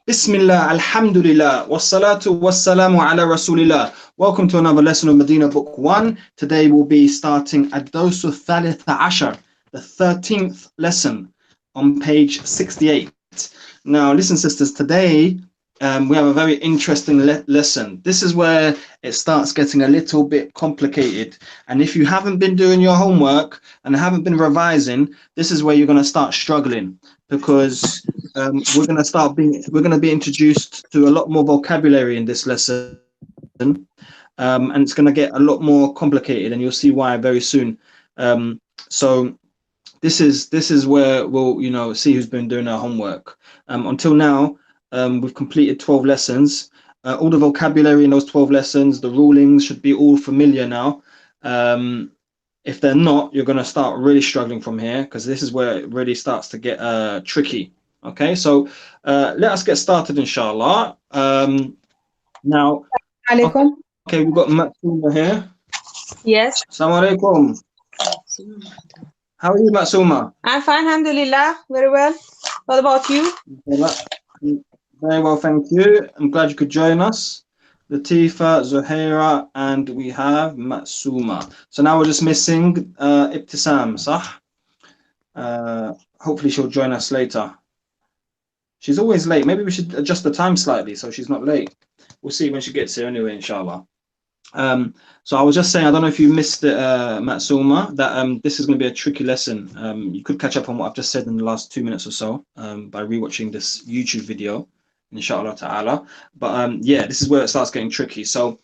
Bismillah, alhamdulillah, wassalatu wassalamu ala rasulillah. Welcome to another lesson of Madina Book 1. Today we'll be starting Ad-Dawsu Thalitha Ashar, the 13th lesson on page 68. Now listen sisters, today we have a very interesting lesson. This is where it starts getting a little bit complicated. And if you haven't been doing your homework and haven't been revising, this is where you're going to start struggling, because we're going to be introduced to a lot more vocabulary in this lesson, and it's going to get a lot more complicated, and you'll see why very soon. So this is where we'll see who's been doing our homework. Until now, we've completed 12 lessons. All the vocabulary in those 12 lessons, the rulings should be all familiar now. If they're not, you're going to start really struggling from here, because this is where it really starts to get tricky. Okay, so let us get started, inshallah. Now, Alaikum. okay, we've got Matsuma here. Yes. Assalamu alaikum. How are you, Matsuma? I'm fine, alhamdulillah. Very well. What about you? Very well, thank you. I'm glad you could join us. Latifa, Zuhaira, and we have Matsuma. So now we're just missing Ibtisam, sah? Hopefully she'll join us later. She's always late. Maybe we should adjust the time slightly so she's not late. We'll see when she gets here anyway, inshallah. So I was just saying, I don't know if you missed it, Matsuma, that this is going to be a tricky lesson. You could catch up on what I've just said in the last 2 minutes or so by rewatching this YouTube video, inshallah ta'ala. But yeah, this is where it starts getting tricky. So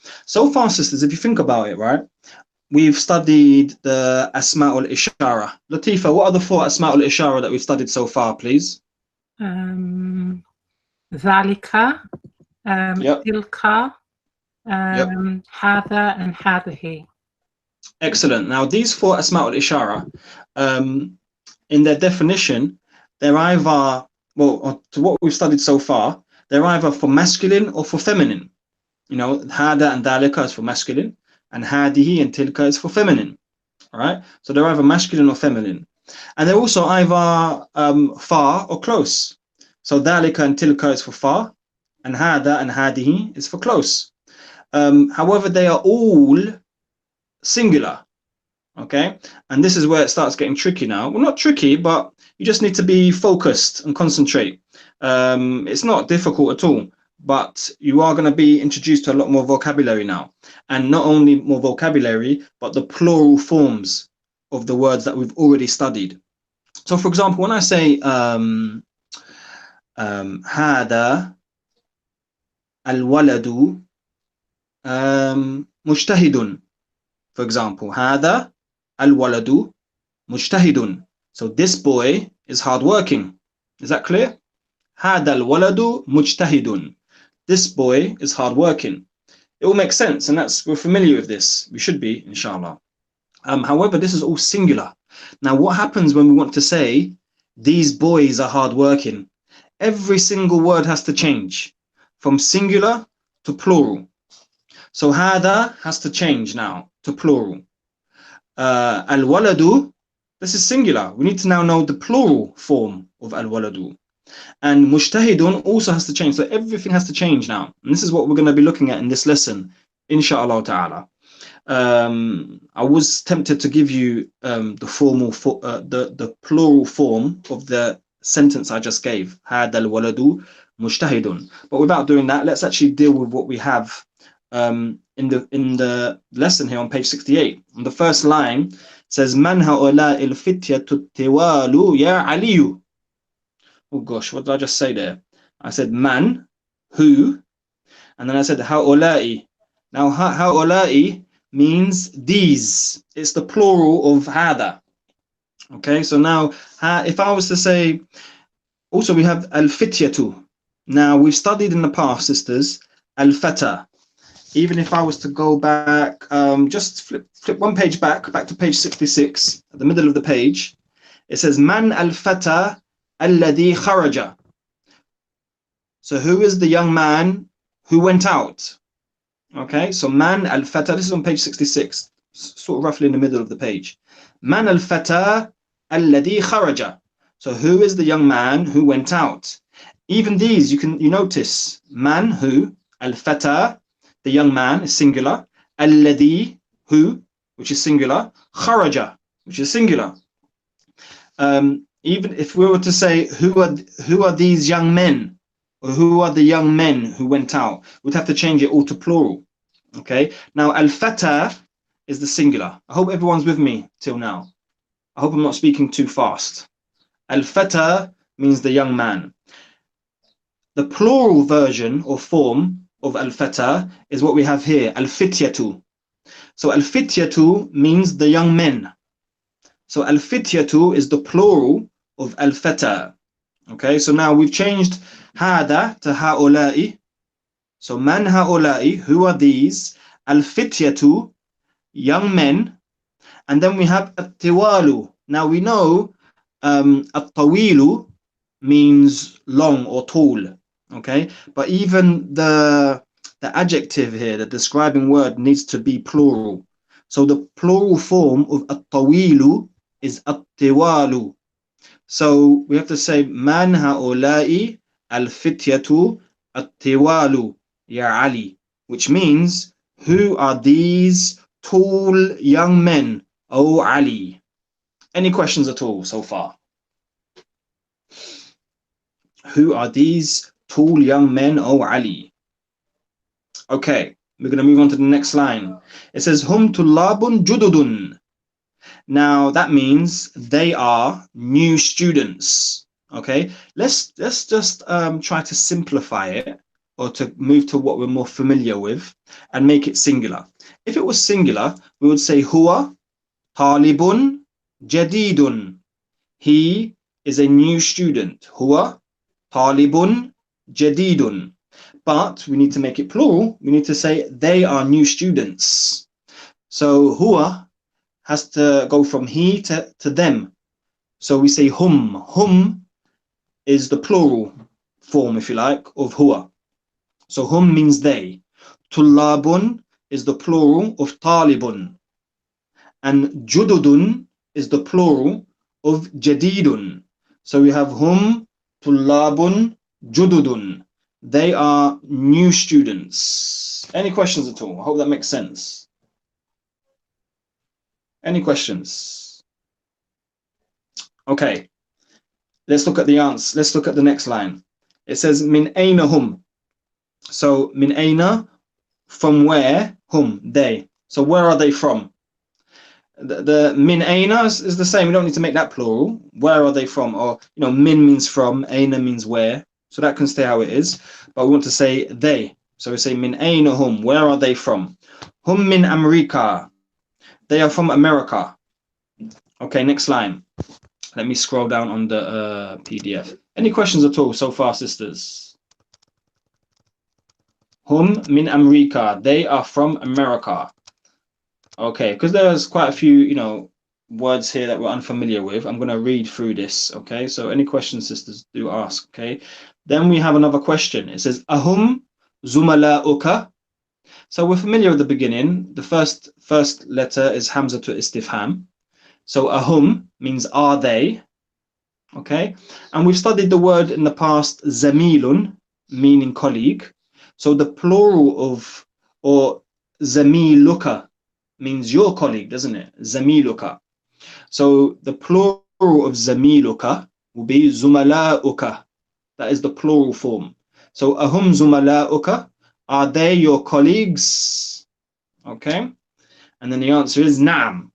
far, sisters, if you think about it, right, we've studied the Asma'ul Ishara. Latifa, what are the 4 Asma'ul Ishara that we've studied so far, please? ذلك, Yep. تلك, هذا and هذه. Excellent. Now these 4 Asma'ul Ishara, in their definition, they're either, well, to what we've studied so far, they're either for masculine or for feminine. You know, hada and dalika is for masculine, and hadihi and tilka is for feminine. All right, so they're either masculine or feminine, and they're also either far or close. So dalika and tilka is for far, and hada and hadihi is for close. However, they are all singular. Okay, and this is where it starts getting tricky now. Well, not tricky, but you just need to be focused and concentrate. It's not difficult at all, but you are going to be introduced to a lot more vocabulary now, and not only more vocabulary, but the plural forms of the words that we've already studied. So for example, when I say hada al-waladu mujtahidun, for example, hada al-waladu mujtahidun. So this boy is hardworking. Is that clear? Hada al-waladu mujtahidun. This boy is hardworking. It will make sense, and we're familiar with this. We should be, inshallah. However, this is all singular. Now, what happens when we want to say these boys are hardworking? Every single word has to change from singular to plural. So hada has to change now to plural. Al-waladu, this is singular. We need to now know the plural form of al-waladu. And mujtahidun also has to change. So everything has to change now. And this is what we're going to be looking at in this lesson, inshallah ta'ala. I was tempted to give you the plural form of the sentence I just gave. Hada al-waladu mujtahidun. But without doing that, let's actually deal with what we have in the lesson here on page 68. On the first line says man haula il fityatu tiwalu ya aliyu. Oh gosh, what did I just say there? I said man, who, and then I said haula'i. Now haula'i means these. It's the plural of hada. Okay, so now if I was to say, also we have al-fityatu. Now we've studied in the past, sisters, al-fata. Even if I was to go back, just flip one page back to page 66, at the middle of the page, it says man al-fata alladhi kharaja. So who is the young man who went out? Okay, so man al-fata, this is on page 66, sort of roughly in the middle of the page. Man al-fata alladhi kharaja. So who is the young man who went out? even these, you notice man, who, al-fata, the young man is singular, alladhi, who, which is singular, kharaja, which is singular. Even if we were to say who are these young men, or who are the young men who went out, we'd have to change it all to plural. Okay, now al-fata is the singular. I hope everyone's with me till now. I hope I'm not speaking too fast. Al-fata means the young man. The plural version or form of al-fata is what we have here, al-fityatu. So al-fityatu means the young men. So al-fityatu is the plural of al-fata. Okay, so now we've changed hada to haula'i. So man haula'i, who are these? Al-fityatu, young men. And then we have at-tiwalu. Now we know at-tawilu means long or tall. Okay, but even the adjective here, the describing word, needs to be plural. So the plural form of at-tawilu is at-tiwalu. So we have to say man haula'i al-fityatu at-tiwalu ya Ali, which means who are these tall young men, O Ali? Any questions at all so far? Who are these tall young men, O Ali? Okay, we're going to move on to the next line. It says hum tullabun jududun. Now that means they are new students. Okay, let's just try to simplify it, or to move to what we're more familiar with and make it singular. If it was singular, we would say huwa talibun jadidun. He is a new student. Huwa talibun jadidun. But we need to make it plural. We need to say they are new students. So huwa has to go from he to them. So we say hum. Hum is the plural form, if you like, of huwa. So hum means they. Tullabun is the plural of talibun. And jududun is the plural of jadidun. So we have hum, tullabun, jududun. They are new students. Any questions at all? I hope that makes sense. Any questions? Okay, let's look at the answer. Let's look at the next line. It says min aina hum. So min aina, from where? Hum, they. So where are they from? The min aina is the same. We don't need to make that plural. Where are they from? Or, min means from, aina means where. So that can stay how it is. But we want to say they. So we say min aina hum. Where are they from? Hum min America. They are from America. Okay, next line. Let me scroll down on the PDF. Any questions at all so far, sisters? Hum min America. They are from America. Okay, because there's quite a few, words here that we're unfamiliar with. I'm going to read through this. Okay, so any questions, sisters, do ask. Okay, then we have another question. It says ahum zumala'uka. So we're familiar with the beginning. The first letter is hamza to istifham. So ahum means are they? Okay, and we've studied the word in the past zamilun, meaning colleague. So the plural of, or zamiluka, means your colleague, doesn't it? Zamiluka. So the plural of zamiluka will be zumala'uka. That is the plural form. So ahum zumala'uka, are they your colleagues? Okay, and then the answer is na'am.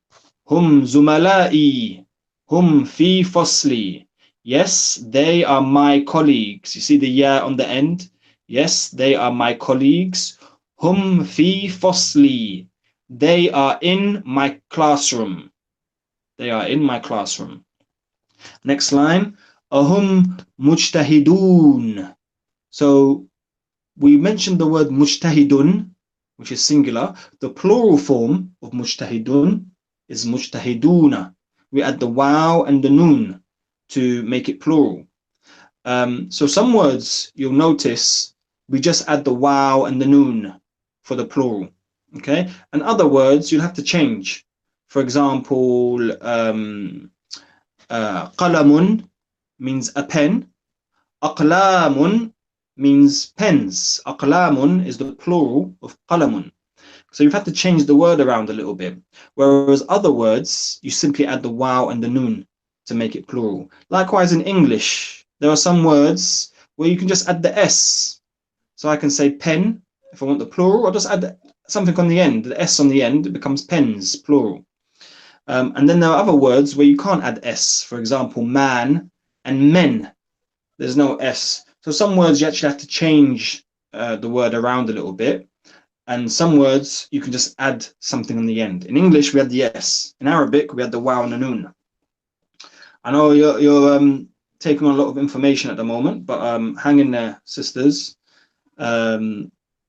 Hum zumala'i. Hum fi fasli. Yes, they are my colleagues. You see the ya on the end? Yes, they are my colleagues. Hum fi fasli. They are in my classroom. They are in my classroom. Next line. Ahum mujtahidun. So we mentioned the word mujtahidun, which is singular. The plural form of mujtahidun is mujtahiduna. We add the wow and the noon to make it plural. So some words you'll notice we just add the wow and the noon for the plural. Okay, and other words you'll have to change. For example, qalamun means a pen. Aqlamun means pens. Aqlamun is the plural of qalamun. So you've had to change the word around a little bit. Whereas other words, you simply add the waw and the noon to make it plural. Likewise in English, there are some words where you can just add the S. So I can say pen, if I want the plural, I'll just add something on the end, the S on the end, it becomes pens, plural. And then there are other words where you can't add S. For example, man and men. There's no S. So some words you actually have to change the word around a little bit. And some words you can just add something on the end. In English, we had the S. In Arabic, we had the waw and the noon. I know you're taking on a lot of information at the moment, but hang in there, sisters.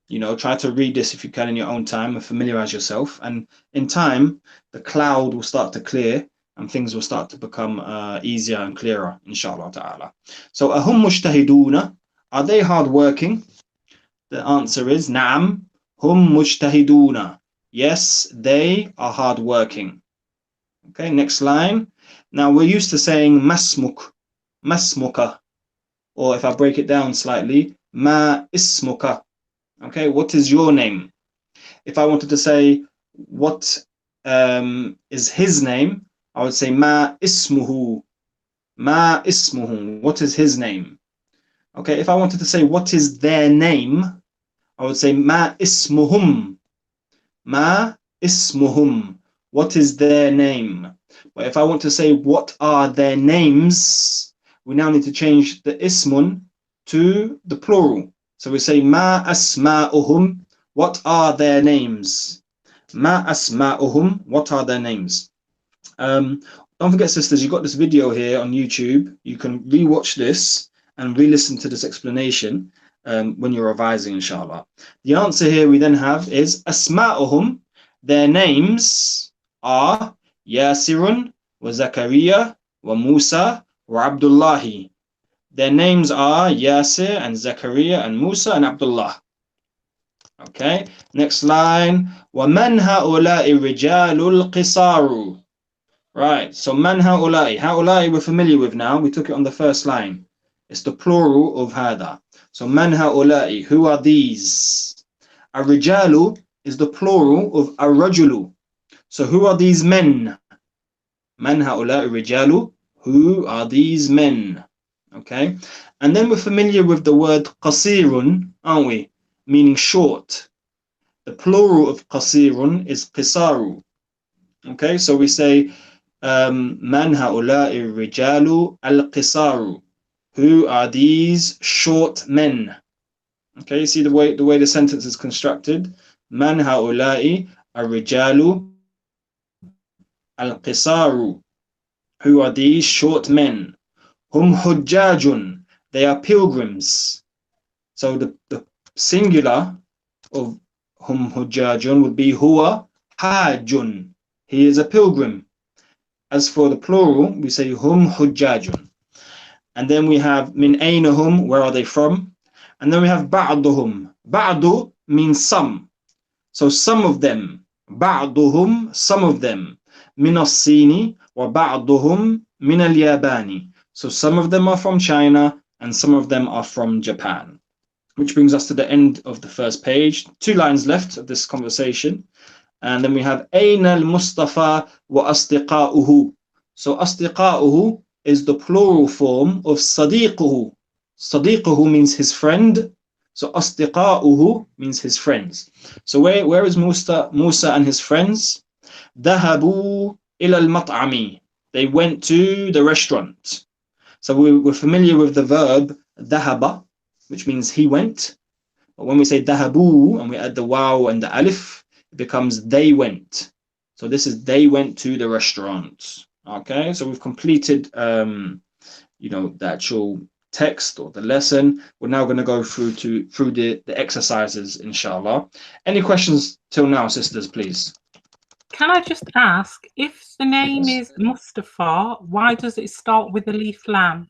You know, try to read this if you can in your own time and familiarize yourself. And in time, the cloud will start to clear and things will start to become easier and clearer, inshallah ta'ala. So, ahum mujtahiduna, are they hardworking? The answer is na'am, hum mujtahiduna. Yes, they are hardworking. Okay, next line. Now, we're used to saying masmuk, masmuka, or if I break it down slightly, ma ismuka. Okay, what is your name? If I wanted to say what is his name, I would say ma ismuhu. Ma ismuhu. What is his name? Okay, if I wanted to say what is their name, I would say ma ismuhum. Ma ismuhum. What is their name? But if I want to say what are their names, we now need to change the ismun to the plural. So we say ma asma'uhum. What are their names? Ma asma'uhum. What are their names? Don't forget, sisters, you've got this video here on YouTube. You can rewatch this and re-listen to this explanation when you're revising, inshallah. The answer here we then have is asma'uhum. Their names are Yasirun wa Zakaria wa Musa wa Abdullahi. Their names are Yasir and Zakaria and Musa and Abdullah. Okay, next line. وَمَنْ هَؤُلَاءِ الرِّجَالُ الْقِصَارُ. Right, so man ha'ulai. Ha'ulai we're familiar with now. We took it on the first line. It's the plural of hada. So man ha'ulai. Who are these? Ar-rijalu is the plural of ar-rajulu. So who are these men? Man ha'ulai rijalu. Who are these men? Okay, and then we're familiar with the word qasirun, aren't we? Meaning short. The plural of qasirun is qisaru. Okay, so we say man ha'ula'i rijalu al-qisaru. Who are these short men? Okay, you see the way the sentence is constructed. Man ha'ula'i ar-rijalu al-qisaru. Who are these short men? Hum hujjajun. They are pilgrims. So the singular of hum hujjajun would be huwa hajjun. He is a pilgrim. As for the plural, we say hum hujjajun. And then we have min aynahum, where are they from? And then we have ba'duhum. Ba'du means some. So some of them. Ba'duhum, some of them. Min as-Sini wa ba'duhum min al-Yabani. So some of them are from China and some of them are from Japan. Which brings us to the end of the first page. 2 lines left of this conversation. And then we have Aina al-Mustafa wa asdiqa'uhu. So asdiqa'uhu is the plural form of sadiquhu. Sadiquhu means his friend. So asdiqa'uhu means his friends. So where is Musa and his friends? Dhahabu ila al-mat'ami. They went to the restaurant. So we're familiar with the verb dhahaba, which means he went. But when we say dhahabu and we add the waw and the alif, it becomes they went. So this is they went to the restaurant. Okay, so we've completed you know, the actual text or the lesson. We're now going to go through the exercises, inshallah. Any questions till now, sisters, please? Can I just ask, if the name is Mustafa, why does it start with Alif Lam?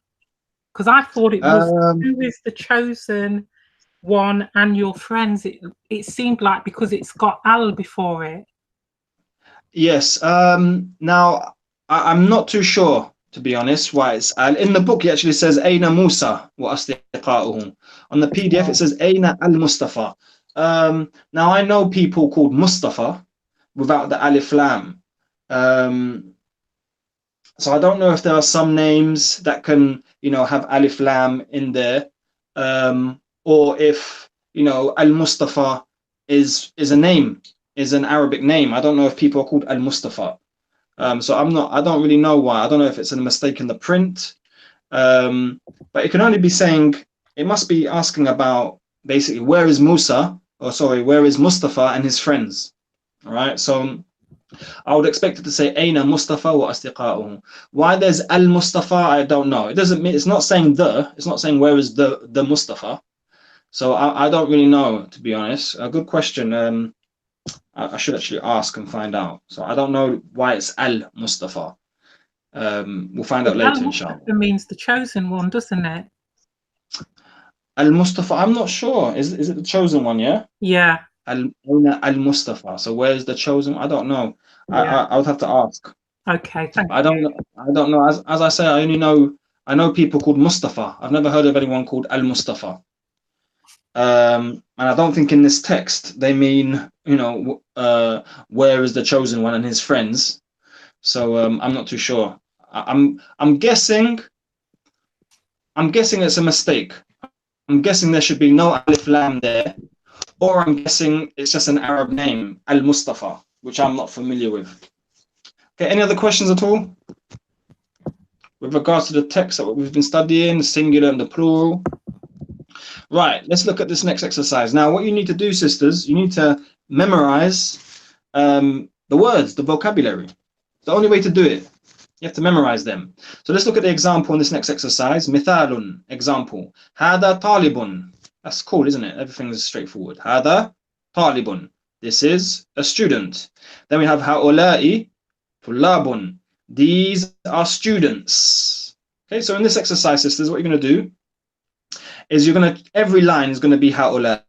Because I thought it was who is the chosen one and your friends. It seemed like because it's got al before it. Yes. Now I'm not too sure, to be honest, why it's al. In the book, it actually says Aina Musa wa asdiqa'uhu. On the PDF, it says Aina al Mustafa. Now I know people called Mustafa without the alif lam. So I don't know if there are some names that can, have alif lam in there, or if, Al Mustafa is a name, is an Arabic name. I don't know if people are called Al Mustafa. So I don't really know why. I don't know if it's a mistake in the print, but it can only be saying, it must be asking about basically where is Mustafa and his friends. All right, so I would expect it to say Aina Mustafa wa asdiqa'uhu. Why there's Al Mustafa, I don't know. It doesn't mean, it's not saying where is the Mustafa. So I don't really know, to be honest. A good question. I should actually ask and find out. So I don't know why it's Al Mustafa. We'll find out later, inshallah. It means the chosen one, doesn't it? Al Mustafa, I'm not sure. Is it the chosen one? Yeah. Yeah. Al Mustafa. So where's the chosen? I don't know. Yeah. I would have to ask. Okay. Thank you. I don't know. As I say, I know people called Mustafa. I've never heard of anyone called Al Mustafa. And I don't think in this text they mean, where is the chosen one and his friends. So I'm not too sure. I'm guessing it's a mistake. I'm guessing there should be no alif lam there, or I'm guessing it's just an Arab name, Al Mustafa, which I'm not familiar with. Okay, any other questions at all with regards to the text that we've been studying, the singular and the plural? Right, let's look at this next exercise. Now, what you need to do, sisters, you need to memorize the words, the vocabulary. The only way to do it, you have to memorize them. So let's look at the example in this next exercise. Mithalun, example. Hada talibun. That's cool, isn't it? Everything is straightforward. Hada talibun. This is a student. Then we have haula'i tulabun. These are students. Okay, so in this exercise, sisters, what you're going to do is every line is going to be haula'i,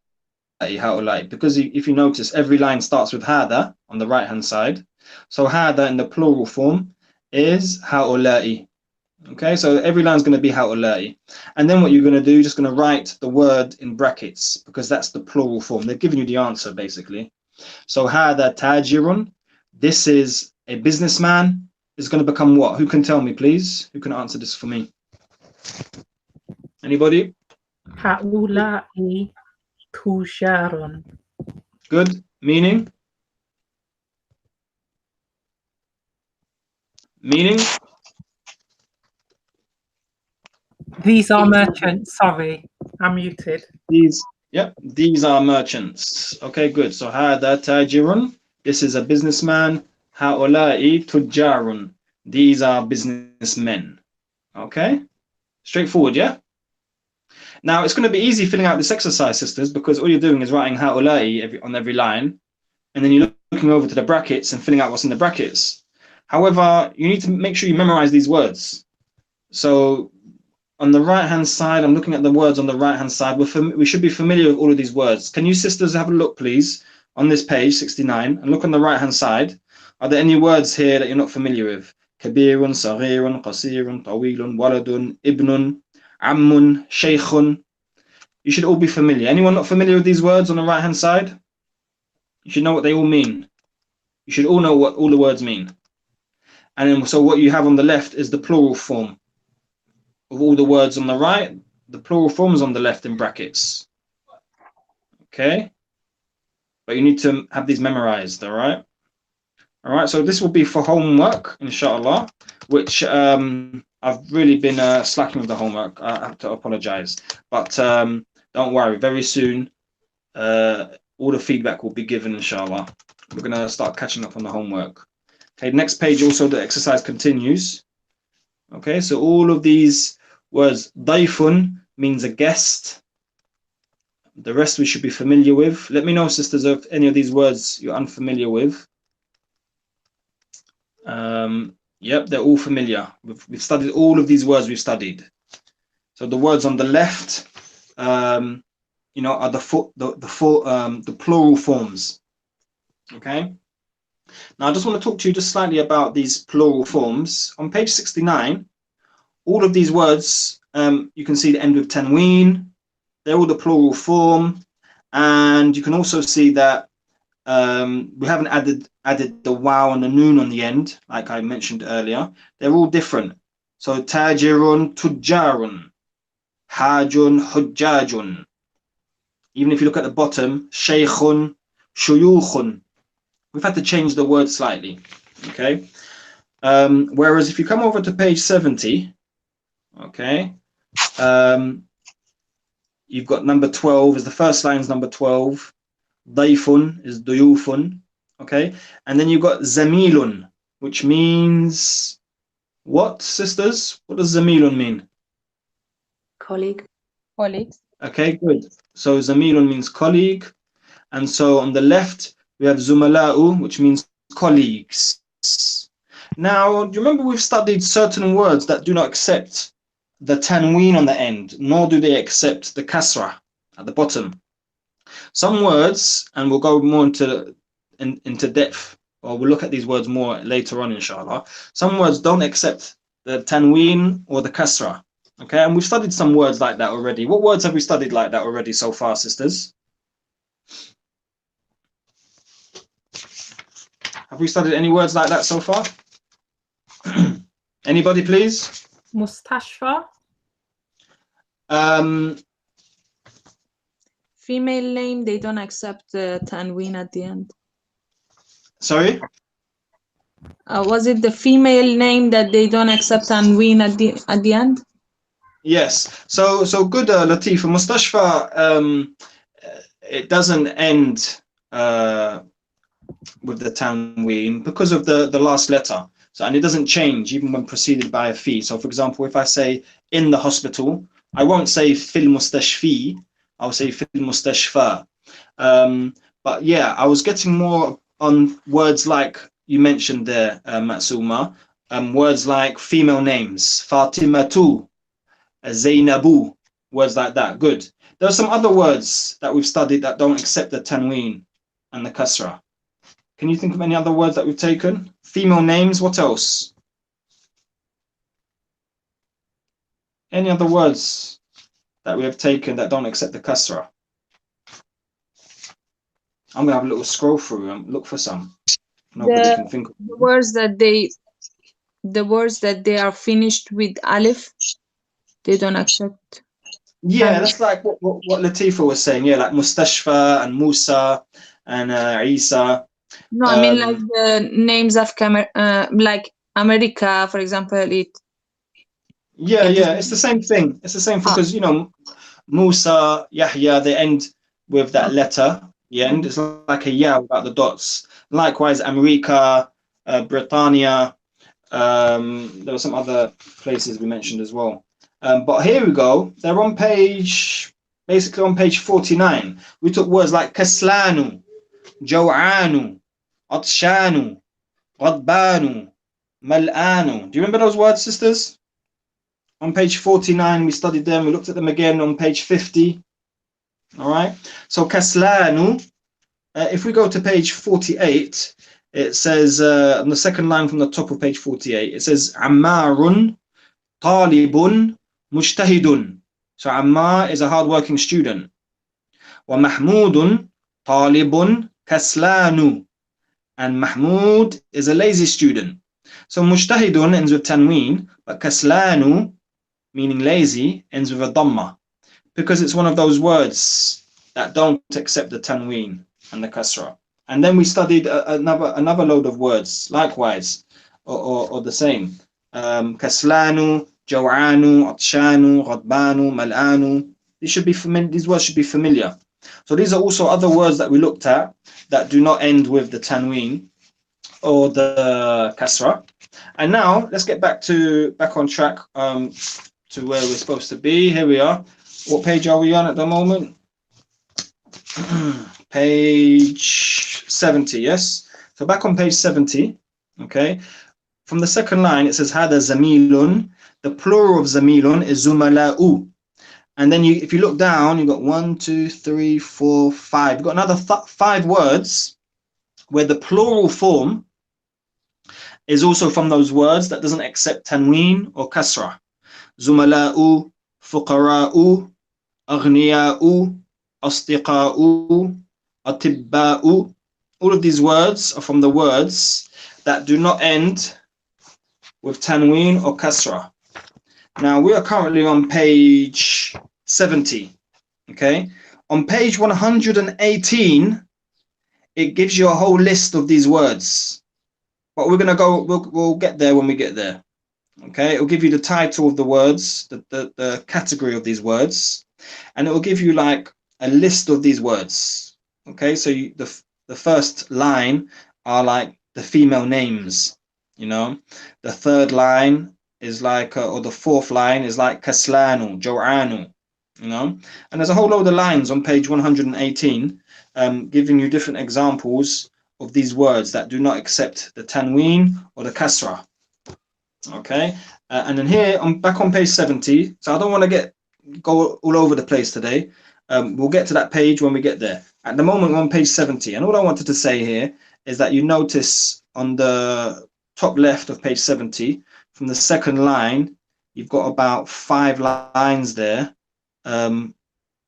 because if you notice, every line starts with hada on the right hand side. So hada in the plural form is haula'i. Okay, so every line is going to be haula'i. And then what you're going to do, you're just going to write the word in brackets, because that's the plural form. They're giving you the answer, basically. So hada tajirun, this is a businessman, is going to become what? Who can tell me, please? Who can answer this for me? Anybody? Haula'i tujarun. Good. Meaning? Meaning? These are merchants. Sorry, I'm muted. These are merchants. Okay, good. So hada tajirun, this is a businessman. Haula'i tujarun, these are businessmen. Okay, straightforward, yeah? Now it's going to be easy filling out this exercise, sisters, because all you're doing is writing haula'i on every line, and then you're looking over to the brackets and filling out what's in the brackets. However, you need to make sure you memorize these words. So on the right hand side, I'm looking at the words on the right hand side. We should be familiar with all of these words. Can you sisters have a look, please, on this page 69, and look on the right hand side? Are there any words here that you're not familiar with? Kabirun, saghirun, qasirun, tawilun, waladun, ibnun, ammun, shaykhun. You should all be familiar. Anyone not familiar with these words on the right hand side? You should know what they all mean. You should all know what all the words mean. And then, so what you have on the left is the plural form of all the words on the right. The plural form is on the left in brackets. Okay? But you need to have these memorized, all right? All right, so this will be for homework, inshallah, which I've really been slacking with the homework. I have to apologize. But don't worry, very soon, all the feedback will be given, inshallah. We're going to start catching up on the homework. Okay, next page also, the exercise continues. Okay, so all of these words, daifun means a guest. The rest we should be familiar with. Let me know, sisters, if any of these words you're unfamiliar with. Yep, they're all familiar. We've studied all of these words we've studied. So the words on the left, are the plural forms. Okay. Now I just want to talk to you just slightly about these plural forms. On page 69, all of these words, you can see the end with tanween. They're all the plural form. And you can also see that we haven't added the wow and the noon on the end, like I mentioned earlier. They're all different. So tajirun, tujjarun, hajun, hujjajun. Even if you look at the bottom, shaykhun, shuyukhun. We've had to change the word slightly. Okay. Whereas if you come over to page 70, okay, you've got number 12 is the first line is number 12. Dayfun is duyufun, okay, and then you've got zamilun, which means what, sisters? What does zamilun mean? Colleague. Colleagues. Okay, good. So zamilun means colleague, and so on the left we have zumala'u, which means colleagues. Now, do you remember we've studied certain words that do not accept the tanween on the end, nor do they accept the kasra at the bottom? Some words, and we'll go more into depth, or we'll look at these words more later on, inshallah. Some words don't accept the tanween or the kasra. Okay, and we've studied some words like that already. What words have we studied like that already so far, sisters? Have we studied any words like that so far? Anybody, please? Mustashfa. Female name, they don't accept tanween at the end. Sorry? Was it the female name that they don't accept tanween at the end? Yes. So good, Latifa. Mustashfa, it doesn't end with the tanween because of the last letter. So, and it doesn't change even when preceded by a fi. So, for example, if I say in the hospital, I won't say fil mustashfi, I'll say fil mustashfa. But yeah, I was getting more on words like you mentioned there, Matsuma, words like female names, Fatimatu, Zainabu, words like that. Good. There are some other words that we've studied that don't accept the tanween and the kasra. Can you think of any other words that we've taken? Female names, what else? Any other words that we have taken that don't accept the kasra? I'm going to have a little scroll through and look for some. Nobody can think of them. The words that they are finished with alif, they don't accept. Yeah, that's like what Latifa was saying. Yeah, like Mustashfa and Musa and Isa. No, I mean like the names of like America, for example. Yeah, it's the same thing. It's the same thing because, you know, Musa, Yahya, they end with that letter. The end is like a ya without the dots. Likewise, America, Britannia. There were some other places we mentioned as well. But here we go. They're on basically on page 49. We took words like Kaslanu, Jaw'anu, Atshanu, Ghadbanu, Mal'anu. Do you remember those words, sisters? On page 49, we studied them. We looked at them again on page 50. All right. So Kaslanu, if we go to page 48, it says on the second line from the top of page 48, it says Ammarun, Talibun, Mujtahidun. So Ammar is a hardworking student. Wa Mahmudun, Talibun, Kaslanu. And Mahmud is a lazy student. So Mujtahidun ends with tanween, but Kaslanu, meaning lazy, ends with a dhamma, because it's one of those words that don't accept the tanween and the kasra. And then we studied another load of words, likewise, or the same. Kaslanu, Jaw'anu, Atshanu, Ghadbanu, Mal'anu. These words should be familiar. So these are also other words that we looked at that do not end with the tanween or the kasra. And now let's get back on track to where we're supposed to be. Here we are. What page are we on at the moment? Page 70, yes? So back on page 70, okay? From the second line, it says Hada Zamilun. The plural of Zamilun is Zumala'u. And then if you look down, you've got 1, 2, 3, 4, 5. You've got another 5 words where the plural form is also from those words that doesn't accept tanween or kasra. zumala'u, fuqara'u, aghniya'u, asdiqa'u, atibba'u. All of these words are from the words that do not end with tanween or kasra. Now we are currently on page 70. Okay, on page 118, it gives you a whole list of these words. But we're gonna go. We'll get there when we get there. Okay, it will give you the title of the words, the category of these words, and it will give you like a list of these words. Okay, so the first line are like the female names. You know, the third line is like, or the fourth line is like kaslanu, jo'anu. You know, and there's a whole load of lines on page 118, giving you different examples of these words that do not accept the tanween or the kasra. Okay, and then here I'm back on page 70, so I don't want to go all over the place today. We'll get to that page when we get there. At the moment we're on page 70, and all I wanted to say here is that you notice on the top left of page 70, from the second line, you've got about 5 lines there on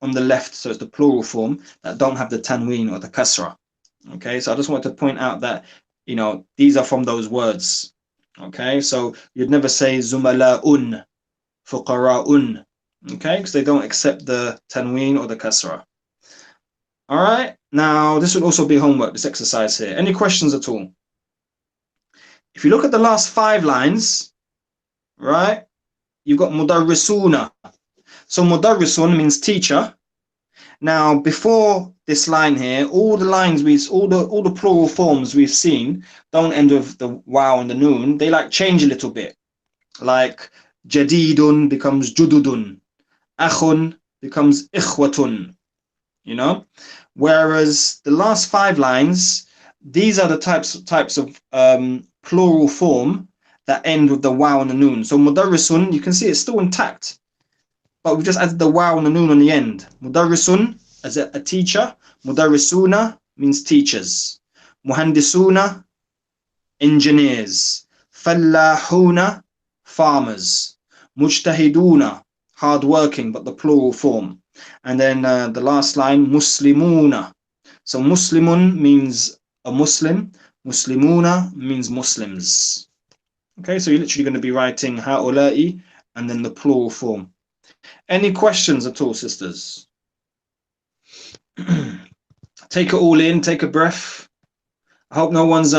the left, so it's the plural form, that don't have the tanween or the kasra. Okay, so I just wanted to point out that, you know, these are from those words. Okay, so you'd never say zumala'un, fuqara'un, okay, because they don't accept the tanween or the kasra. All right, now this would also be homework, this exercise here. Any questions at all? If you look at the last 5 lines, right, you've got mudarrisuna. So mudarrisun means teacher. Now, before this line here, all the plural forms we've seen don't end with the wow and the noon. They like change a little bit. Like jadidun becomes jududun, akhun becomes ikhwatun. You know, whereas the last 5 lines, these are the types of plural form that end with the wow and the noon. So mudarrisun, you can see it's still intact, but we've just added the wow and the noon on the end. Mudarrisun as a teacher. Mudarrisuna means teachers. Muhandisuna, engineers. Fallahuna, farmers. Mujtahiduna, hardworking, but the plural form. And then the last line, muslimuna. So muslimun means a Muslim. Muslimuna means Muslims. Okay, so you're literally going to be writing ha'ula'i and then the plural form. Any questions at all, sisters? Take it all in, take a breath. I hope no one's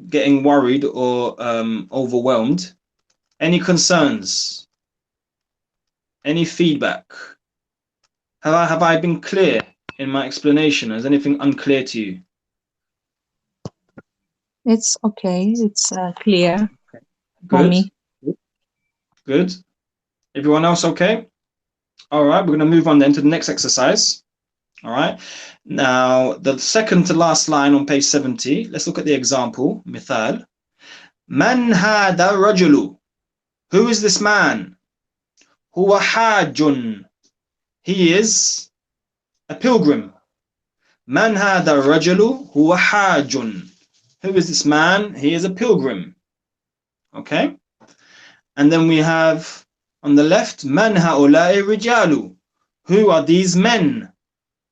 getting worried or overwhelmed. Any concerns? Any feedback? Have I been clear in my explanation? Is anything unclear to you? It's okay. It's clear for Good. me. Good. Everyone else okay? All right, we're going to move on then to the next exercise. All right. Now, the second to last line on page 70, let's look at the example. Mithal. Man hada rajulu. Who is this man? Huwa hajjun. He is a pilgrim. Man hada rajulu huwa hajjun. Who is this man? He is a pilgrim. Okay. And then we have on the left, man haula'i rijalu. Who are these men?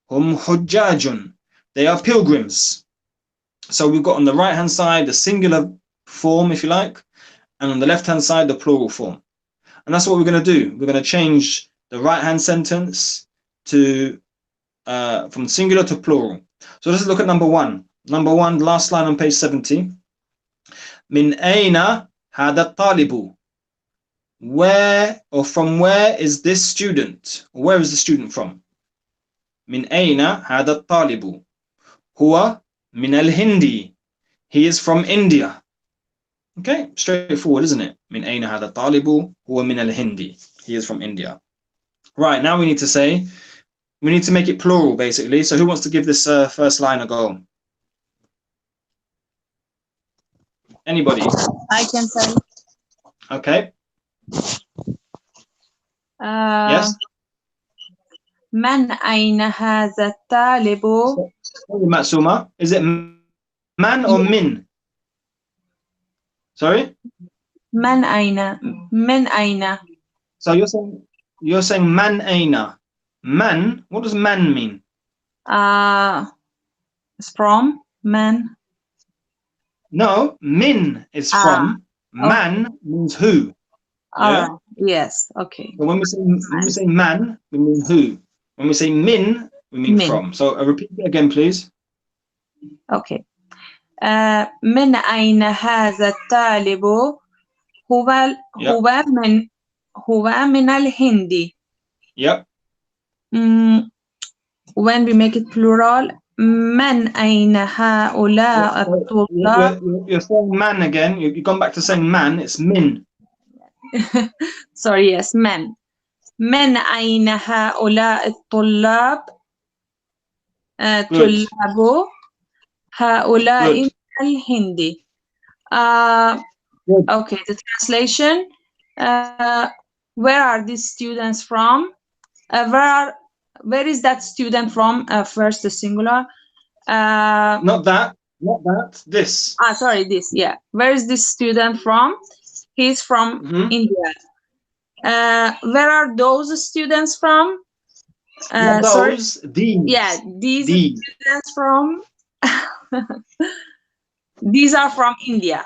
Hum hujjajun. They are pilgrims. So we've got on the right hand side the singular form, if you like, and on the left hand side the plural form. And that's what we're going to do. We're going to change the right hand sentence to from singular to plural. So let's look at number 1. Number 1, last line on page 70. Min aina hada talibu. Where or from where is this student? Where is the student from? Min aina hada talibu. Huwa min al-Hindi. He is from India. Okay, straightforward, isn't it? Min aina hada talibu. Huwa min al-Hindi. He is from India. Right, now we need to make it plural, basically. So who wants to give this first line a go? Anybody? I can say. Okay. Yes. Man aina hadha talibu. Matsuma, is it man or min? Sorry? Man aina. Min aina. So you're saying man aina. Man, what does man mean? It's from man. No, min is from. Man means who. Yeah. Alright. Yes. Okay. So when we say man, we mean who. When we say min, we mean Min. from. So repeat it again, please. Okay. من أين هذا الطالب؟ هو Yep. هو من الهند. Yep. When we make it plural, من أين هؤلاء الطلاب؟ You're saying man again. You've gone back to saying man. It's min. Sorry, yes, من أين هؤلاء الطلاب؟ Good. طلاب هؤلاء Good. من الهند. Good. Okay, the translation. Where are these students from? Where is that student from? First, the singular. Not that. Not that. This. Sorry, this. Yeah. Where is this student from? He's from India. Where are those students from? Sorry. These. Yeah, these students from. These are from India.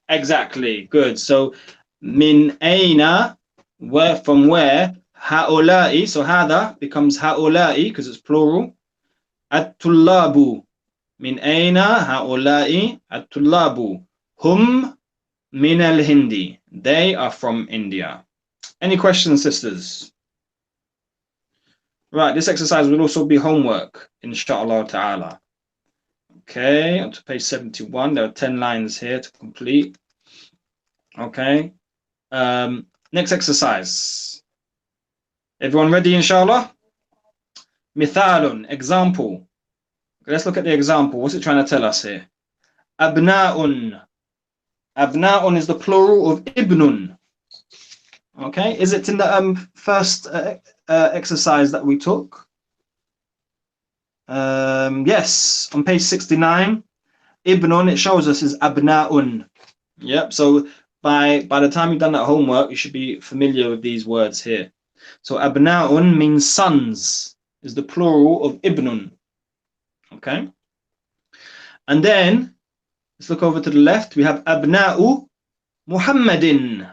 Exactly. Good. So min aina, where from where? Haula'i. So hada becomes haula'i because it's plural. At-tullabu. Min aina haula'i at-tullabu. Hum min al-hindi. They are from India. Any questions, sisters? Right, this exercise will also be homework, inshallah ta'ala. Okay, on to page 71. There are 10 lines here to complete. Okay. Next exercise. Everyone ready, inshallah? Mithalun, example. Let's look at the example. What's it trying to tell us here? Abna'un. Abna'un is the plural of ibnun. Okay, is it in the first exercise that we took? Yes, on page 69. Ibnun, it shows us is abna'un. Yep, so by the time you've done that homework, you should be familiar with these words here. So abna'un means sons, is the plural of ibnun. Okay. And then let's look over to the left. We have abna'u Muhammadin.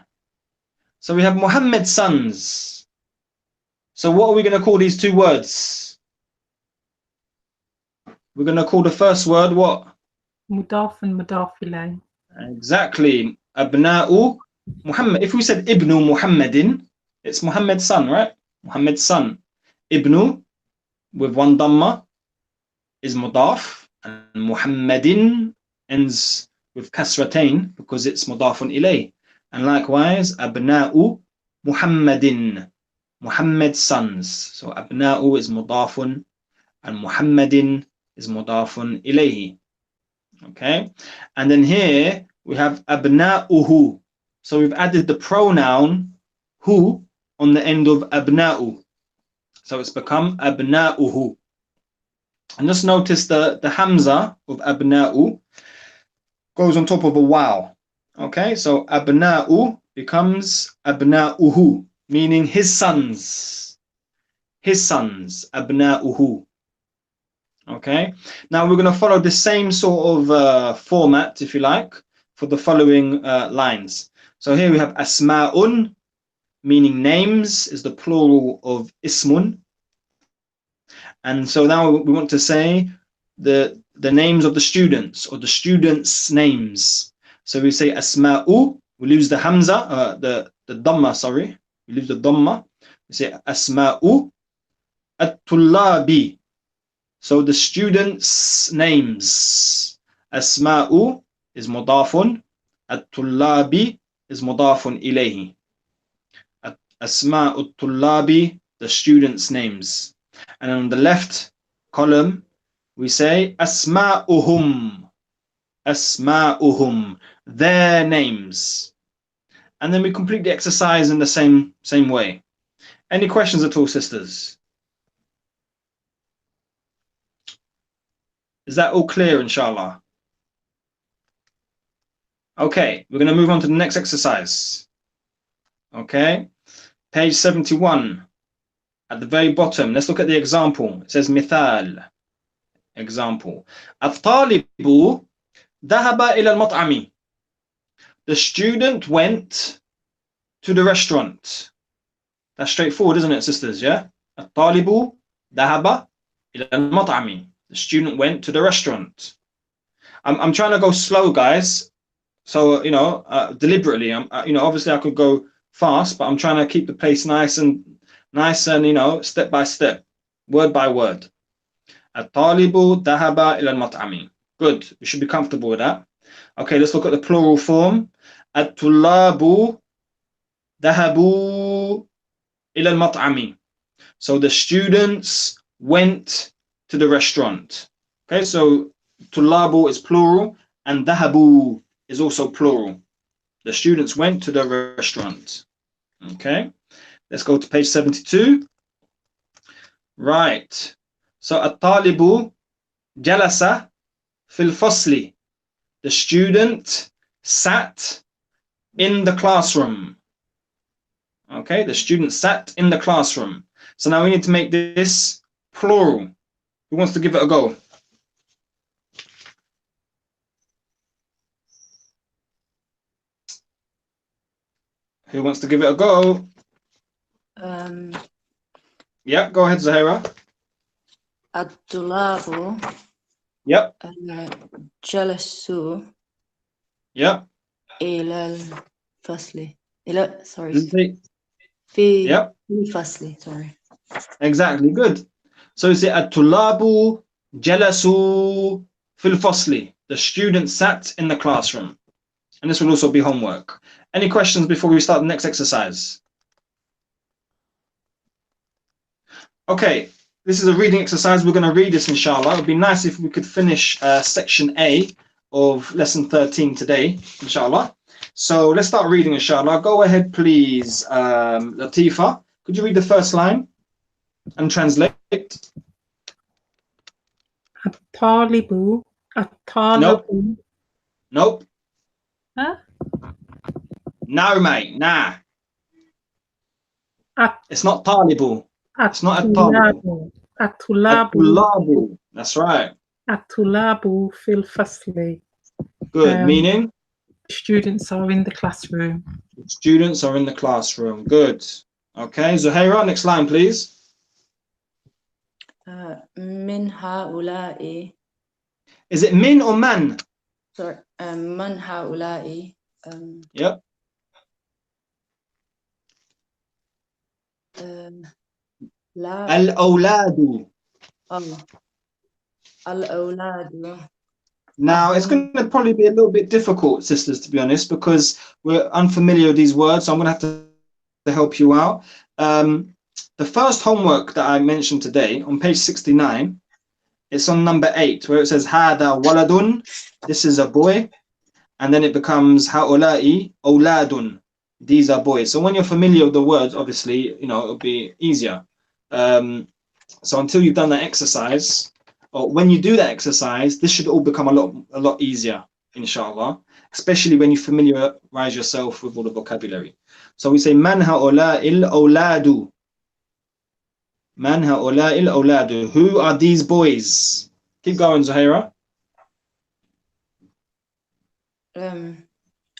So we have Muhammad's sons. So what are we going to call these two words? We're going to call the first word what? Mudaf and mudaf ilayh. Exactly. Abna'u Muhammad. If we said Ibnu Muhammadin, it's Muhammad's son, right? Muhammad's son. Ibnu with one dhamma is mudaf, and Muhammadin ends with kasratain because it's mudafun ilay. And likewise, abna'u Muhammadin, Muhammad's sons. So abna'u is mudafun, and Muhammadin is mudafun ilayhi. Okay, and then here we have abna'uhu. So we've added the pronoun hu on the end of abna'u. So it's become abna'uhu. And just notice the hamza of abna'u goes on top of a waw. Okay, so abna'u becomes abna'uhu, meaning his sons. His sons, abna'uhu. Okay, now we're going to follow the same sort of format, if you like, for the following lines. So here we have asma'un, meaning names, is the plural of ismun. And so now we want to say the names of the students, or the students' names. So we say asma'u, we lose the hamza, the dhamma, sorry. We lose the dhamma. We say asma'u at-tullabi. So the students' names. Asma'u is mudafun. At-tullabi is mudafun ilayhi. Asma'u at-tullabi, the students' names. And on the left column, we say asma'uhum. Asma'uhum, their names. And then we complete the exercise in the same way. Any questions at all, sisters? Is that all clear, inshallah? Okay, we're going to move on to the next exercise. Okay, page 71 at the very bottom. Let's look at the example. It says مثال. Example. الطالب ذهب إلى المطعم. The student went to the restaurant. That's straightforward, isn't it, sisters? Yeah. الطالب ذهب إلى المطعم. The student went to the restaurant. I'm trying to go slow, guys. So deliberately. Obviously I could go fast, but I'm trying to keep the pace nice and step by step, word by word. الطالب ذهب إلى المطعم. Good. We should be comfortable with that. Okay, let's look at the plural form. الطلاب ذهبوا إلى المطعم. So the students went to the restaurant. Okay, so طلاب is plural and ذهبوا is also plural. The students went to the restaurant. Okay, let's go to page 72. Right. So الطالب جلس في الفصل. The student sat in the classroom. Okay, the student sat in the classroom. So now we need to make this plural. Who wants to give it a go? Who wants to give it a go? Yeah, go ahead, Zahira. الطلاب Yep. جلسوا Yep. إلى الفصل في Yep. الفصل sorry. Exactly, good. So you say الطلاب جلسوا في الفصل. The students sat in the classroom. And this will also be homework. Any questions before we start the next exercise? Okay, this is a reading exercise. We're going to read this, inshallah. It would be nice if we could finish section A of lesson 13 today, inshallah. So let's start reading, inshallah. Go ahead, please, Latifa. Could you read the first line and translate? الطالب Nope. Huh? No, mate. Nah. It's not talibu. It's not الطلاب الطلاب. That's right. الطلاب في الفصل. Good. Meaning? Students are in the classroom. Students are in the classroom. Good. Okay, Zuhaira, next line, please. من هؤلاء. Is it min or man? Sorry, من هؤلاء. Yep. لا. الأولاد. الأولاد. Now, it's going to probably be a little bit difficult, sisters, to be honest, because we're unfamiliar with these words. So I'm going to have to help you out. The first homework that I mentioned today on page 69, it's on number 8, where it says هذا ولد. This is a boy. And then it becomes هؤلاء أولاد. These are boys. So when you're familiar with the words, obviously, it'll be easier. So until you've done that exercise, or when you do that exercise, this should all become a lot easier, inshallah, especially when you familiarize yourself with all the vocabulary. So we say man هؤلاء الأولاد. Man هؤلاء الأولاد. Who are these boys? Keep going, Zuhaira.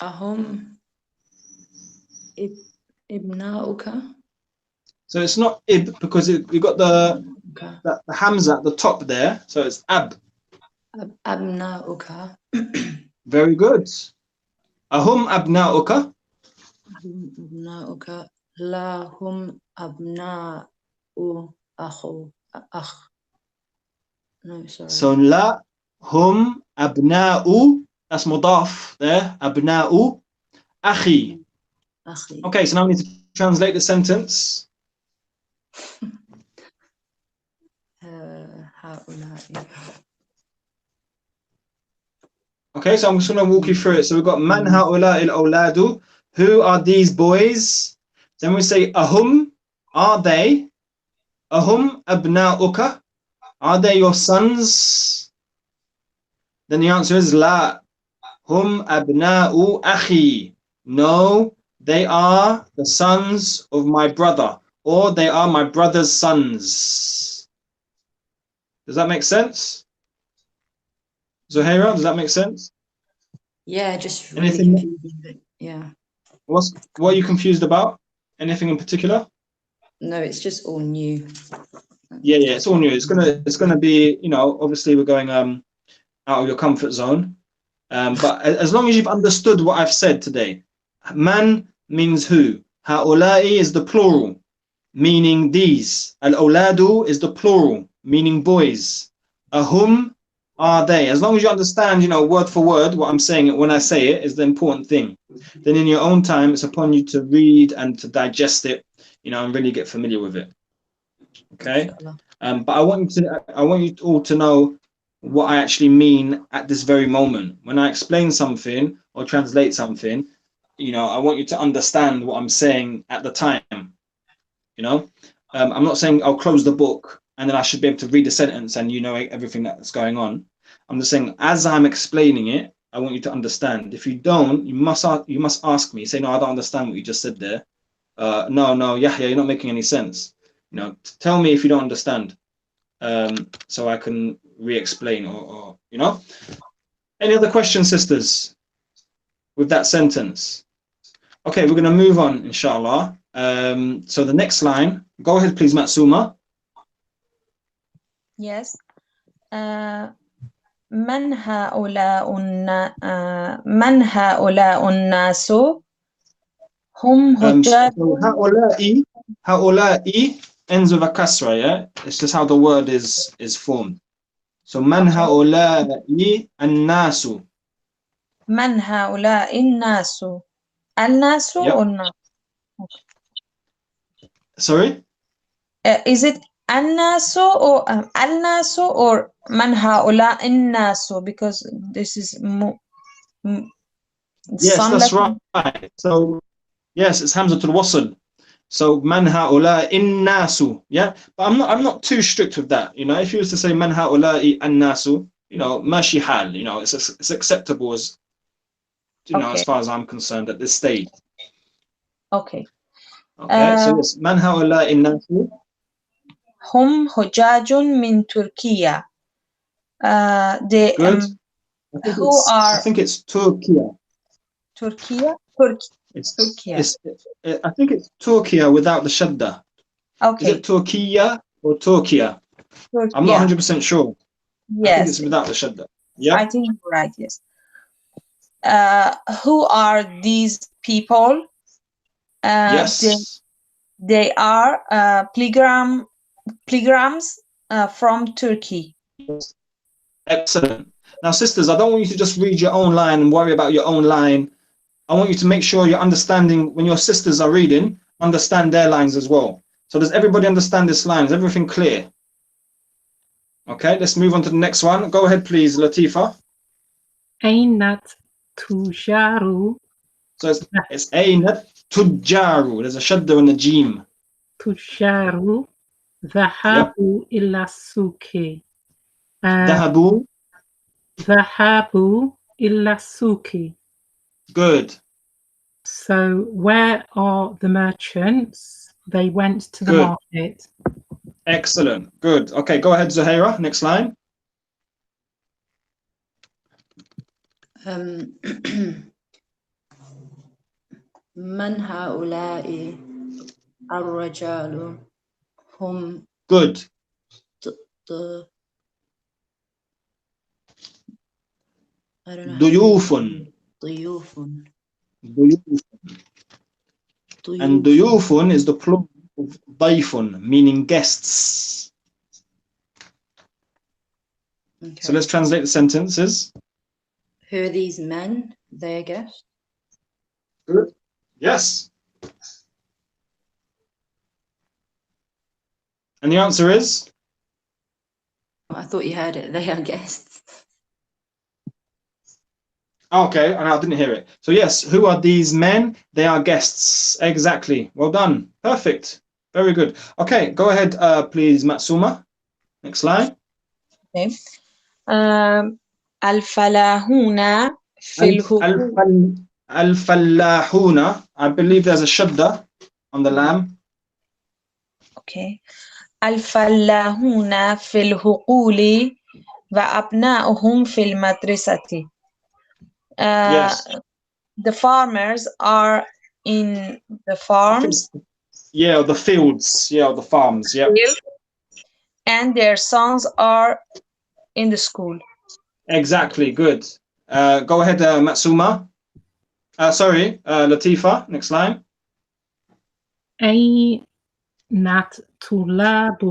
أهم إبناؤك. So it's not ib because you got the hamza at the top there, so it's ab. أبناؤك. Very good. أهم أبناؤك. أبناؤك. لا هم أبناء أخ. No, sorry. So لا هم أبناء. That's mudaf there. أبناء أخي. Okay, so now we need to translate the sentence. Okay, so I'm just going to walk you through it. So we've got man هؤلاء الأولاد. Who are these boys? Then we say ahum. Are they? Ahum abna'uka. Are they your sons? Then the answer is la. Hum abna'u akhi. No, they are the sons of my brother, or they are my brother's sons. Does that make sense? Zuhaira, does that make sense? Yeah, just really Anything? confusing, but yeah. What are you confused about? Anything in particular? No, it's just all new. Yeah, it's all new. It's gonna be, you know, obviously we're going out of your comfort zone. But as long as you've understood what I've said today, man means who. Ha'ula'i is the plural, meaning these. Al-awladu is the plural, meaning boys. Ahum are they. As long as you understand, you know, word for word what I'm saying when I say it is the important thing. Then in your own time, it's upon you to read and to digest it, you know, and really get familiar with it. Okay. But I want you all to know what I actually mean at this very moment. When I explain something or translate something, you know, I want you to understand what I'm saying at the time. You know, I'm not saying I'll close the book and then I should be able to read the sentence and you know everything that's going on. I'm just saying as I'm explaining it, I want you to understand. If you don't, you must ask me. Say, no, I don't understand what you just said there. No, Yahya, you're not making any sense. You know, tell me if you don't understand, so I can re-explain or you know. Any other questions, sisters, with that sentence? Okay, we're going to move on, inshallah. So the next line, go ahead, please, Matsuma. Yes. من هؤلاء الناس هم حجاج. So هؤلاء ends with a kasra, yeah? It's just how the word is formed. So من هؤلاء الناس. من هؤلاء الناس. الناس or not? Okay. Sorry? Is it الناس or الناس or من هؤلاء الناس? Because this is yes, that's right. So yes, it's Hamzatul Wasl. So man ha'ula'i innasu, yeah. But I'm not too strict with that. You know, if you was to say man ha'ula'i annasu, you know, mashi hal, you know, it's acceptable as, you know, as far as I'm concerned at this stage. Okay. Okay. So yes, man ha'ula'i innasu. هم حجاج من تركيا. They Good. I think it's Turkiya. Turkey. I think it's Turkiya without the shadda. Okay. Is it Turkiya or Turkiya? I'm not 100% sure. Yes. I think it's without the shadda. Yeah. I think you're right. Yes. Who are these people? Yes. They are pilgrims from Turkey. Yes. Excellent. Now, sisters, I don't want you to just read your own line and worry about your own line. I want you to make sure you're understanding when your sisters are reading, understand their lines as well. So does everybody understand this line? Is everything clear? Okay, let's move on to the next one. Go ahead, please, Latifa. Aynat tujaru. So it's Aynat tujaru. There's a shadda on the jim. Tujaru. Dhahabu illa suki. Dhahabu. Dhahabu illa suki. Good. So where are the merchants? They went to the market. Excellent. Good. Okay, go ahead, Zuhaira. Next line. من هؤلاء الرجال هم. Good. I don't know. Duyufun. Duyufun. And duyufun is the plural of dayfun, meaning guests. Okay. So let's translate the sentences. Who are these men? They are guests. Good. Yes. And the answer is? I thought you heard it. They are guests. Okay, and I didn't hear it. So yes, who are these men? They are guests. Exactly. Well done. Perfect. Very good. Okay, go ahead, please, Matsuma. Next slide. Okay. الفلاحون في الحقول. Al-Fallahuna. I believe there's a shadda on the lam. Okay. الفلاحون في الحقول وأبناؤهم في المدرسة. Yes. The farmers are in the farms. Yeah, the fields. Yeah, the farms. Yeah. And their sons are in the school. Exactly. Good. Go ahead, Matsuma. Sorry, Latifa. Next line. أين طلاب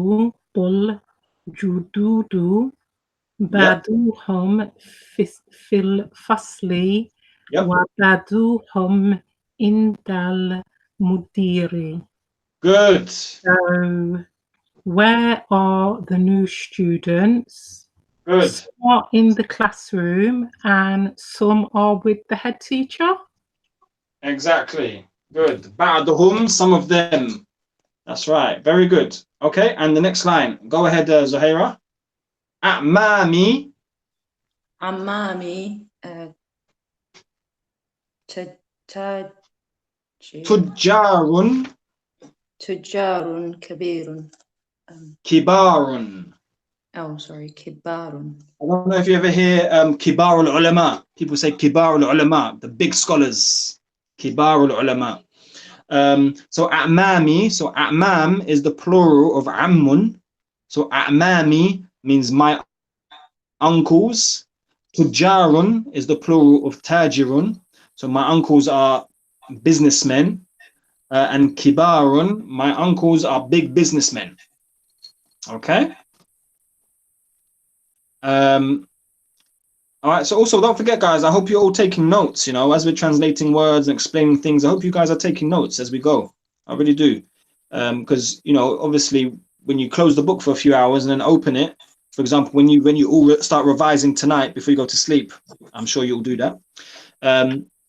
الجدد بعضهم في الفصل وبعضهم عند المدير. Good. So, where are the new students? Good. Some are in the classroom and some are with the head teacher. Exactly. Good. Ba'duhum, some of them. That's right. Very good. Okay, and the next line. Go ahead, Zuhaira. A'mami. عمامي Tujjarun. تجار كبير. Kibarun. Oh, sorry, كبار. I don't know if you ever hear Kibar al-Ulama. People say Kibar al-Ulama, the big scholars. Kibar al-Ulama. So A'mami, so A'mam is the plural of Ammun. So A'mami means my uncles. Tujjarun is the plural of Tajirun. So my uncles are businessmen. And Kibarun, my uncles are big businessmen. Okay. All right, so also don't forget, guys, I hope you're all taking notes, you know, as we're translating words and explaining things. I hope you guys are taking notes as we go. I really do. Because, you know, obviously when you close the book for a few hours and then open it, for example, when you all start revising tonight before you go to sleep, I'm sure you'll do that.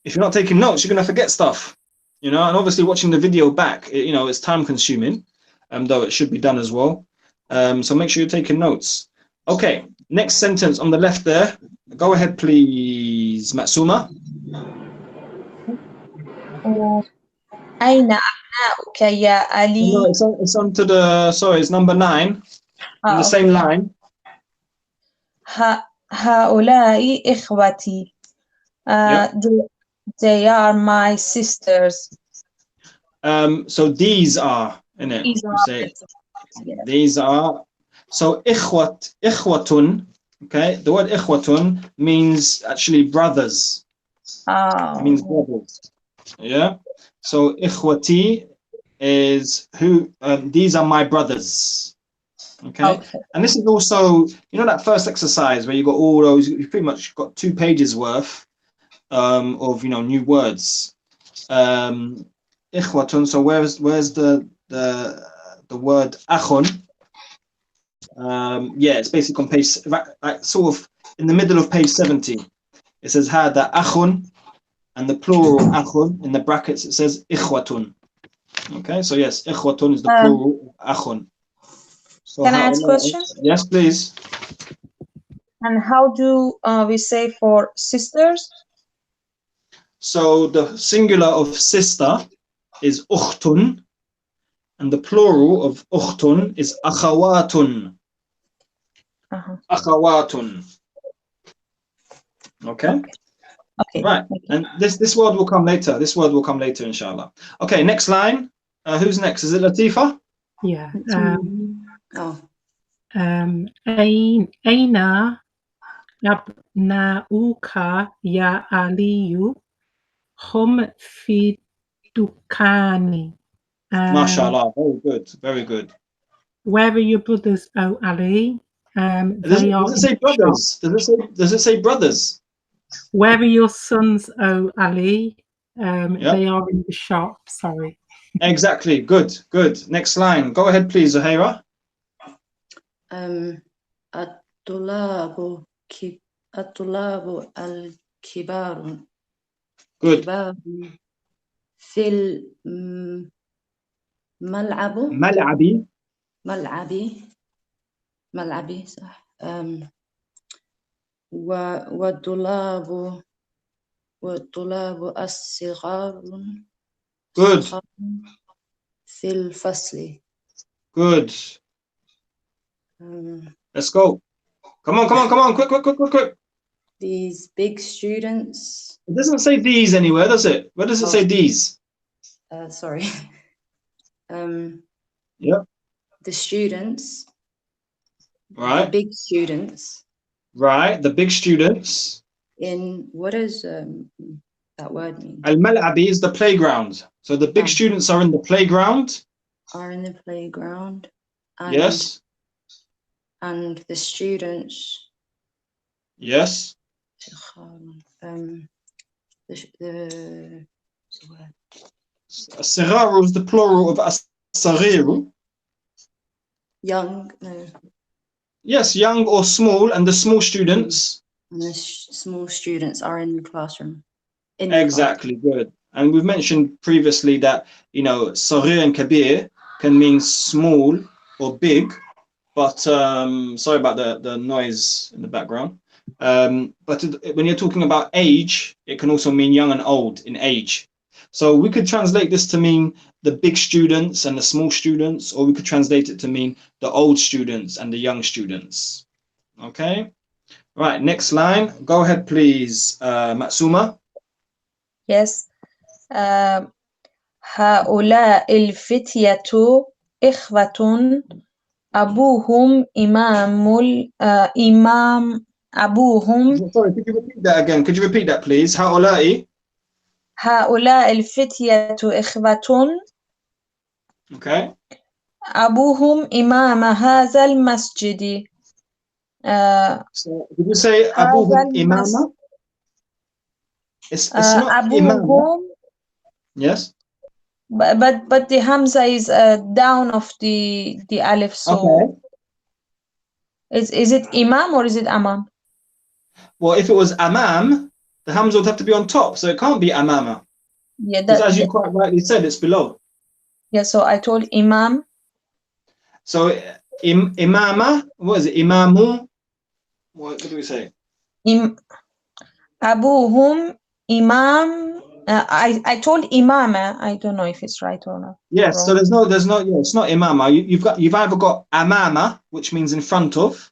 If you're not taking notes, you're going to forget stuff, you know, and obviously watching the video back, you know, it's time consuming, though it should be done as well. So make sure you're taking notes. Okay, next sentence on the left there. Go ahead, please, Matsuma. أين أبناؤك يا علي؟ No, it's on to the, sorry, it's number 9 on the same line. هؤلاء إخوتي. They are my sisters. So these are, innit? These You are say these are. So ikhwatun, okay? The word ikhwatun means actually brothers. It means brothers. Yeah. So ikhwati is who, these are my brothers. Okay. And this is also, you know, that first exercise where you got all those, you pretty much got 2 pages worth of, you know, new words. Ikhwatun. So where's the word akhun? Yeah, it's basically on page, like sort of in the middle of page 70. It says hada akhun, and the plural akhun in the brackets it says ikhwatun. Okay, so yes, ikhwatun is the plural akhun. So can I ask a question? Yes, please. And how do we say for sisters? So the singular of sister is ukhtun, and the plural of ukhtun is akhawatun. Akhawatun. Okay. Right, and this word will come later. This word will come later, inshallah. Okay, next line. Who's next? Is it Latifa? Yeah. أين أبناؤك يا علي؟ هم في الدكان. MashaAllah, very good, very good. Where are your brothers, O Ali? Does it say brothers? Does it say brothers? Where are your sons, O Ali? They are in the shop. Sorry. Exactly. Good. Good. Next line. Go ahead, please, Zuhaira. الطلاب الكبار. Good. كبار في الملعب. ملعبي صح. والطلاب والطلاب الصغار Good. في الفصل. Good. Let's go. Come on. Quick. These big students. It doesn't say these anywhere, does it? Where does it say these? Sorry. Yep. The students. Right. The big students. Right. The big students. In what does that word mean? Al-Mal'abi is the playground. So the big students are in the playground. Are in the playground. And, yes. And the students. Yes. As-Sigharu is the plural of as-Saghiru. Young, no. Yes, young or small, and the small students. And the small students are in the classroom. Exactly, good. And we've mentioned previously that, you know, Saghir and Kabir can mean small or big, but sorry about the noise in the background. But when you're talking about age, it can also mean young and old in age. So we could translate this to mean the big students and the small students, or we could translate it to mean the old students and the young students. Okay. Right, next line. Go ahead, please, Matsuma. Yes. هؤلاء الفتية إخوة أبوهم إمام أبوهم. Sorry, could you repeat that again? Could you repeat that, please? هؤلاء الفتية إخوة. Okay. أبوهم إمام هذا المسجد. So did you say أبوهم إمامة? It's not إمامة. Yes. But the Hamza is down of the Alif. So okay. Is it Imam or is it Amam? Well, if it was Amam, the Hamza would have to be on top, so it can't be Amama. Yeah, because as you quite rightly said, it's below. Yeah, so I told Imam. So Imama, what is it? Imamu. What do we say? Abuhum Imam. I told Imama. I don't know if it's right or not. Yes. Wrong. So there's no. Yeah, it's not Imama. You've either got Amama, which means in front of.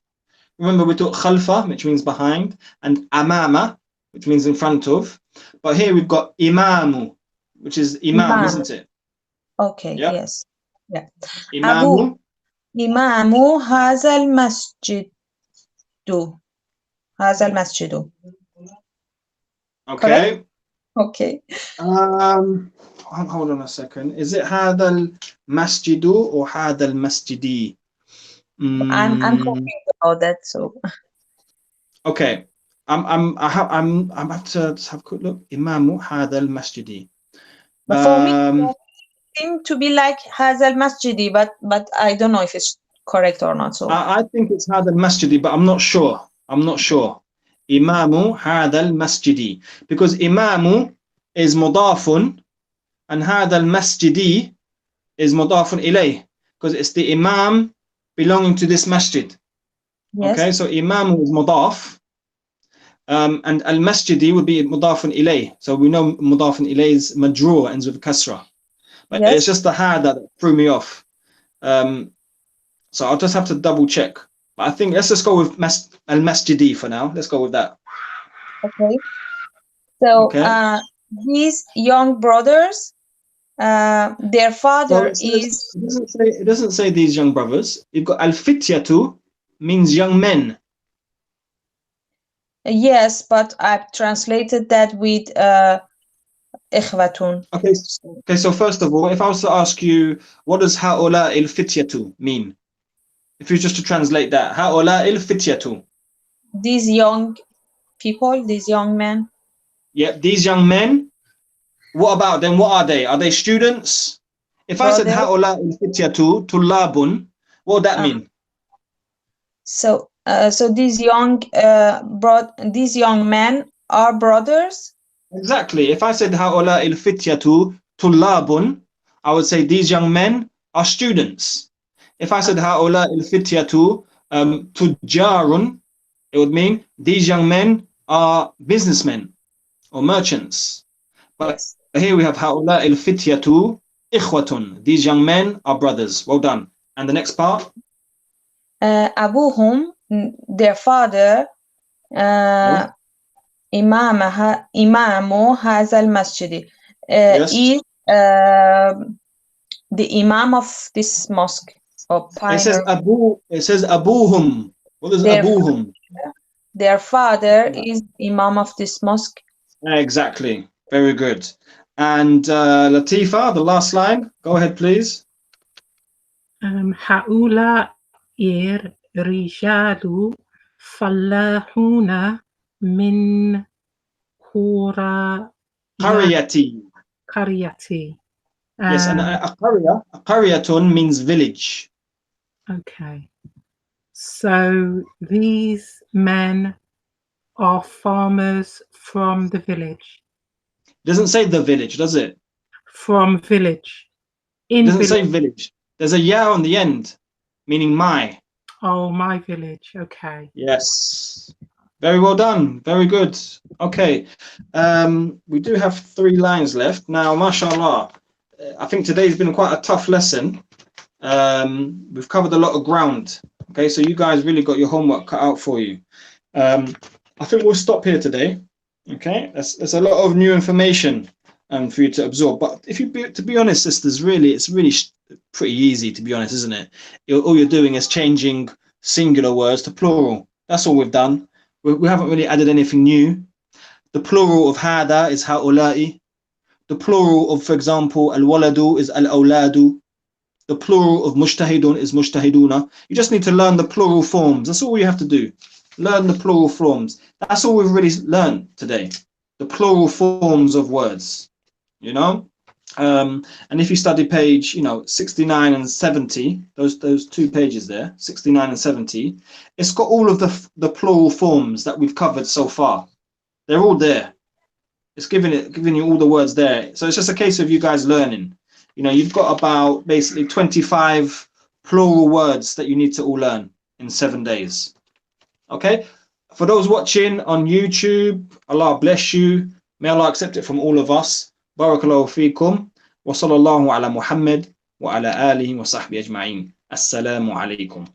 Remember we taught Khalfa, which means behind, and Amama, which means in front of. But here we've got Imamu, which is Imam, isn't it? Okay. Yep. Yes. Yeah. Imamu. Imamu Hazal Masjidu. Hazal Masjidu. Okay. Correct? Okay. Hold on a second. Is it Hadal Masjidu or Hadal Masjidi? I'm confused about that. So. Okay. I'm about to have a quick look. Imamu Hadal Masjidi. But for me, it seemed to be like Hazal Masjidi, but I don't know if it's correct or not. So I think it's Hadal Masjidi, but I'm not sure. Imamu Hadal Masjidi, because Imamu is mudafun and Hadal Masjidi is mudafun ilayh, because it's the Imam belonging to this masjid. Yes. Okay, so Imamu is mudaf, and Al Masjidi would be mudafun ilayh. So we know mudafun ilayh is majrur, ends with kasra. But yes. It's just the ha that threw me off. So I'll just have to double check. But I think let's just go with Al Masjidi for now. Let's go with that. Okay. So these young brothers, their father is. It doesn't say these young brothers. You've got Al Fityatu, means young men. Yes, but I've translated that with Ikhwatun. Okay, so first of all, if I was to ask you, what does Ha'ula il Fityatu mean? If you just to translate that, Ha'ula il Fityatu. These young people, these young men. Yep, these young men. What about them? What are they? Are they students? If I said Ha'ula il Fityatu Tullabun, what would that mean? So these young these young men are brothers. Exactly. If I said Ha'ula il Fityatu Tullabun, I would say these young men are students. If I said Ha'ula il Fityatu Tujjarun, it would mean these young men are businessmen. or merchants. But Yes. here we have هؤلاء الفتية إخوة. These young men are brothers. Well done. And the next part? أبوهم, their father, Yeah. إمام هذا المسجد, Yes. is the imam of this mosque or It says primary. Abu. It says Abuhum. What is Their, Abuhum? their father is imam of this mosque. Exactly. Very good. And Latifa, the last line. Go ahead, please. هؤلاء الرجال فلاحون من قريتي. قريتي. Yes, and قرية means village. Okay. So these men are farmers from the village. Doesn't say the village, does it? From village. It In doesn't village. say village. There's a ya on the end, meaning my. Oh, my village. Okay. Yes. Very well done. Very good. Okay. We do have 3 lines left. Now, mashallah, I think today's been quite a tough lesson. We've covered a lot of ground. Okay, so you guys really got your homework cut out for you. I think we'll stop here today. Okay, there's a lot of new information for you to absorb. But if you to be honest, sisters, it's really pretty easy, to be honest, isn't it? All you're doing is changing singular words to plural. That's all we've done. We haven't really added anything new. The plural of hada is haula'i. The plural of, for example, al-waladu is al-awladu. The plural of mujtahidun is mujtahiduna. You just need to learn the plural forms. That's all you have to do. Learn the plural forms. That's all we've really learned today. The plural forms of words, you know? And if you study page, 69 and 70, those 2 pages there, 69 and 70, it's got all of the plural forms that we've covered so far. They're all there. It's giving you all the words there. So it's just a case of you guys learning. You've got about basically 25 plural words that you need to all learn in 7 days. Okay? For those watching on YouTube, Allah bless you. May Allah accept it from all of us. Barakallahu feekum. Wa sallallahu ala Muhammad wa ala alihi wa sahbihi ajma'in. Assalamu alaikum.